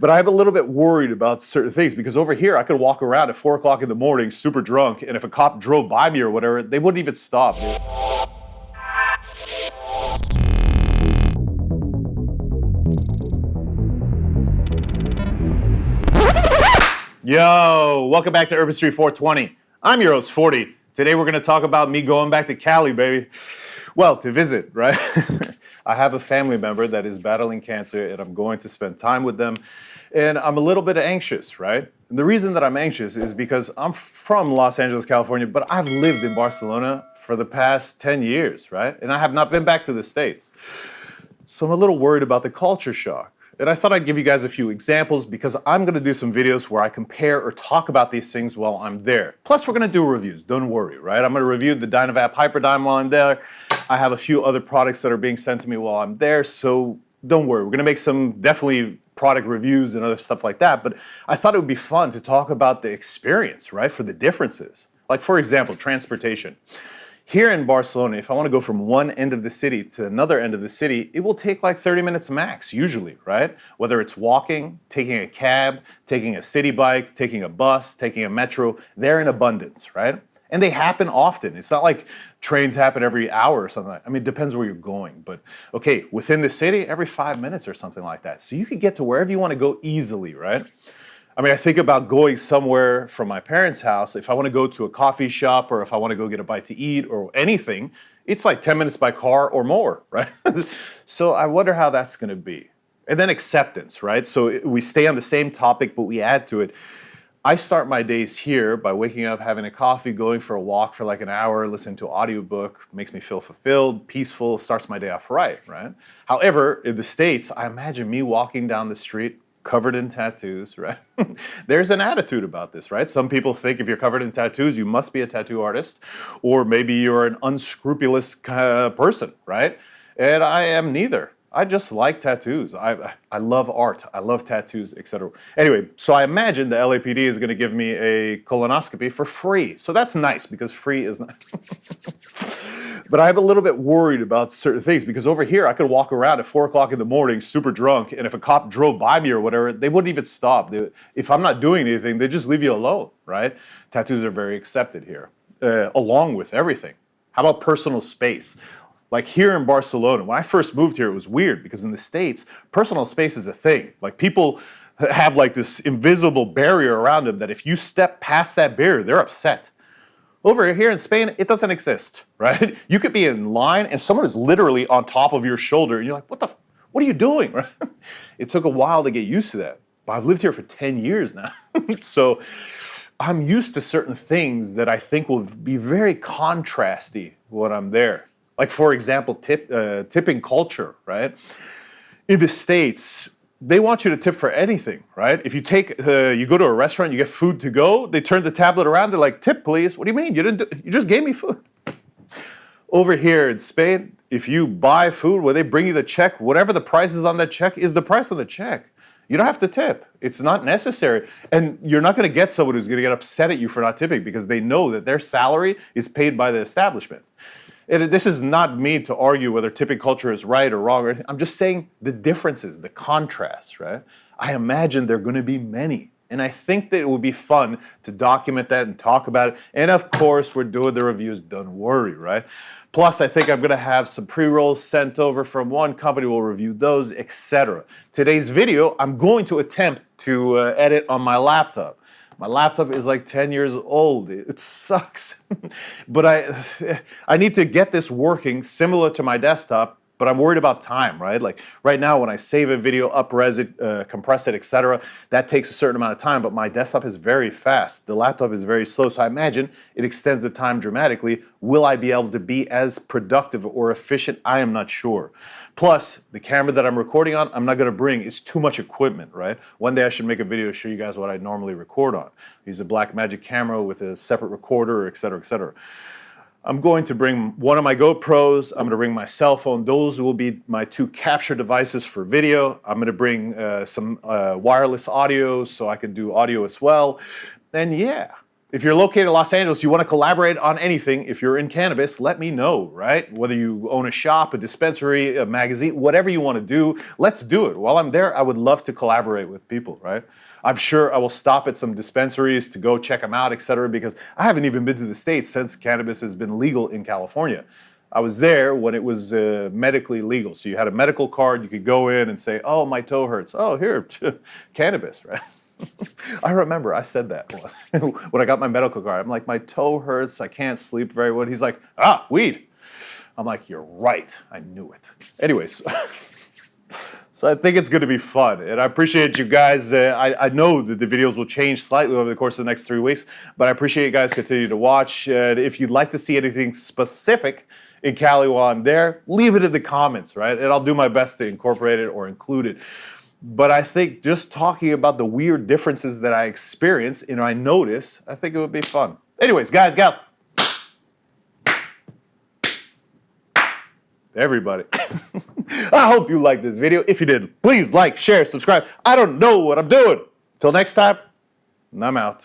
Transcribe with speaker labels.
Speaker 1: But I'm a little bit worried about certain things because over here I could walk around at 4 o'clock in the morning super drunk, and if a cop drove by me or whatever, they wouldn't even stop, dude. Yo, welcome back to Urban Street 420. I'm your host, 40. Today we're going to talk about me going back to Cali, baby. Well, to visit, right? I have a family member that is battling cancer, and I'm going to spend time with them. And I'm a little bit anxious, right? And the reason that I'm anxious is because I'm from Los Angeles, California, but I've lived in Barcelona for the past 10 years, right? And I have not been back to the States. So I'm a little worried about the culture shock. And I thought I'd give you guys a few examples because I'm going to do some videos where I compare or talk about these things while I'm there. Plus, we're going to do reviews. Don't worry, right? I'm going to review the Dynavap Hyperdyne while I'm there. I have a few other products that are being sent to me while I'm there, so don't worry. We're going to make some definitely product reviews and other stuff like that, but I thought it would be fun to talk about the experience, right, for the differences. Like, for example, transportation. Here in Barcelona, if I want to go from one end of the city to another end of the city, it will take like 30 minutes max, usually, right? Whether it's walking, taking a cab, taking a city bike, taking a bus, taking a metro, they're in abundance, right? And they happen often. It's not like trains happen every hour or something. I mean, it depends where you're going. But okay, within the city, every 5 minutes or something like that. So you could get to wherever you want to go easily, right? I mean, I think about going somewhere from my parents' house. If I want to go to a coffee shop or if I want to go get a bite to eat or anything, it's like 10 minutes by car or more, right? So I wonder how that's going to be. And then acceptance, right? So we stay on the same topic, but we add to it. I start my days here by waking up, having a coffee, going for a walk for like an hour, listening to an audiobook, makes me feel fulfilled, peaceful, starts my day off right? However, in the States, I imagine me walking down the street covered in tattoos, right? There's an attitude about this, right? Some people think if you're covered in tattoos, you must be a tattoo artist, or maybe you're an unscrupulous person, right? And I am neither. I just like tattoos. I love art. I love tattoos, etc. Anyway, so I imagine the LAPD is going to give me a colonoscopy for free. So that's nice because free is not. But I'm a little bit worried about certain things because over here I could walk around at 4 o'clock in the morning super drunk, and if a cop drove by me or whatever, they wouldn't even stop. If I'm not doing anything, they just leave you alone, right? Tattoos are very accepted here, along with everything. How about personal space? Like here in Barcelona, when I first moved here, it was weird because in the States, personal space is a thing. Like people have like this invisible barrier around them that if you step past that barrier, they're upset. Over here in Spain, it doesn't exist, right? You could be in line and someone is literally on top of your shoulder and you're like, what are you doing? Right? It took a while to get used to that, but I've lived here for 10 years now. So I'm used to certain things that I think will be very contrasty when I'm there. Like, for example, tipping culture, right? In the States, they want you to tip for anything, right? If you you go to a restaurant, you get food to go, they turn the tablet around, they're like, tip, please. What do you mean? You just gave me food. Over here in Spain, if you buy food where they bring you the check, whatever the price is on that check is the price of the check. You don't have to tip. It's not necessary. And you're not going to get someone who's going to get upset at you for not tipping because they know that their salary is paid by the establishment. This is not me to argue whether tipping culture is right or wrong. I'm just saying the differences, the contrasts, right? I imagine there are going to be many. And I think that it would be fun to document that and talk about it. And of course, we're doing the reviews, don't worry, right? Plus, I think I'm going to have some pre-rolls sent over from one company. We'll review those, etc. Today's video, I'm going to attempt to edit on my laptop. My laptop is like 10 years old. It sucks. But I need to get this working similar to my desktop, but I'm worried about time, right? Like right now when I save a video, up-res it, compress it, etc., that takes a certain amount of time, but my desktop is very fast. The laptop is very slow, so I imagine it extends the time dramatically. Will I be able to be as productive or efficient? I am not sure. Plus, the camera that I'm recording on, I'm not gonna bring. It's too much equipment, right? One day I should make a video to show you guys what I normally record on. Use a Blackmagic camera with a separate recorder, etc., etc. I'm going to bring one of my GoPros. I'm going to bring my cell phone. Those will be my two capture devices for video. I'm going to bring some wireless audio so I can do audio as well. And yeah, if you're located in Los Angeles, you want to collaborate on anything, if you're in cannabis, let me know, right? Whether you own a shop, a dispensary, a magazine, whatever you want to do, let's do it. While I'm there, I would love to collaborate with people, right? I'm sure I will stop at some dispensaries to go check them out, et cetera, because I haven't even been to the States since cannabis has been legal in California. I was there when it was medically legal. So you had a medical card, you could go in and say, oh, my toe hurts. Oh, here, cannabis, right? I remember I said that when I got my medical card. I'm like, my toe hurts. I can't sleep very well. He's like, weed. I'm like, you're right. I knew it. Anyways, so I think it's going to be fun. And I appreciate you guys. I know that the videos will change slightly over the course of the next 3 weeks, but I appreciate you guys continue to watch. If you'd like to see anything specific in Cali while I'm there, leave it in the comments, right? And I'll do my best to incorporate it or include it. But I think just talking about the weird differences that I experience and I notice, I think it would be fun. Anyways, guys, gals, everybody, I hope you liked this video. If you did, please like, share, subscribe. I don't know what I'm doing. Till next time, I'm out.